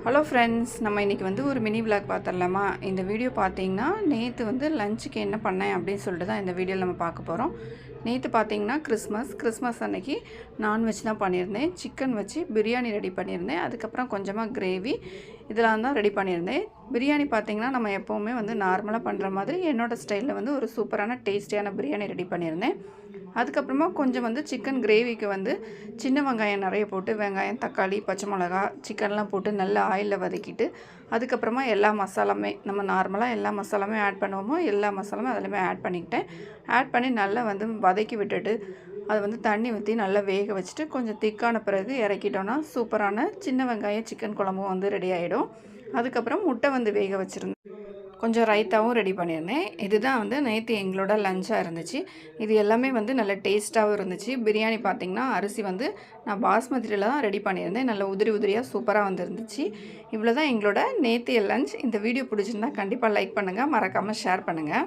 Hello friends, நம்ம இன்றைக்கி வந்து ஒரு மினி விளாக் பார்த்துடலாமா? இந்த வீடியோ பார்த்தீங்கன்னா நேற்று வந்து லஞ்சுக்கு என்ன பண்ணேன் அப்படின்னு சொல்லிட்டு தான் இந்த வீடியோவில் நம்ம பார்க்க போகிறோம். நேற்று பார்த்தீங்கன்னா கிறிஸ்மஸ் அன்னைக்கு நான்வெஜ் தான் பண்ணியிருந்தேன். சிக்கன் வச்சு பிரியாணி ரெடி பண்ணியிருந்தேன். அதுக்கப்புறம் கொஞ்சமாக கிரேவி இதெல்லாம் தான் ரெடி பண்ணியிருந்தேன். பிரியாணி பார்த்திங்கன்னா நம்ம எப்போவுமே வந்து நார்மலாக பண்ணுற மாதிரி என்னோடய ஸ்டைலில் வந்து ஒரு சூப்பரான டேஸ்டியான பிரியாணி ரெடி பண்ணியிருந்தேன். அதுக்கப்புறமா கொஞ்சம் வந்து சிக்கன் கிரேவிக்கு வந்து சின்ன வெங்காயம் நிறைய போட்டு வெங்காயம், தக்காளி, பச்சை மிளகா, சிக்கன்லாம் போட்டு நல்லா ஆயிலில் வதக்கிட்டு அதுக்கப்புறமா எல்லா மசாலாமே நம்ம நார்மலாக எல்லா மசாலாமே ஆட் பண்ணுவோமோ எல்லா மசாலாமே அதிலுமே ஆட் பண்ணிக்கிட்டேன். ஆட் பண்ணி நல்லா வந்து வதக்கி விட்டுட்டு அதை வந்து தண்ணி ஊற்றி நல்லா வேக வச்சுட்டு கொஞ்சம் திக்கான பிறகு இறக்கிட்டோன்னா சூப்பரான சின்ன வெங்காயம் சிக்கன் குழம்பும் வந்து ரெடி ஆகிடும். அதுக்கப்புறம் முட்டை வந்து வேக வச்சுருந்தேன். கொஞ்சம் ரைத்தாவும் ரெடி பண்ணியிருந்தேன். இதுதான் வந்து நேற்று எங்களோட லஞ்சாக இருந்துச்சு. இது எல்லாமே வந்து நல்ல டேஸ்ட்டாகவும் இருந்துச்சு. பிரியாணி பார்த்திங்கன்னா அரிசி வந்து நான் பாஸ்மதியில் தான் ரெடி பண்ணியிருந்தேன். நல்ல உதிரி உதிரியாக சூப்பராக வந்துருந்துச்சு. இவ்வளோ தான் எங்களோட நேற்றைய லஞ்ச். இந்த வீடியோ பிடிச்சிருந்தா கண்டிப்பாக லைக் பண்ணுங்கள், மறக்காமல் ஷேர் பண்ணுங்கள்.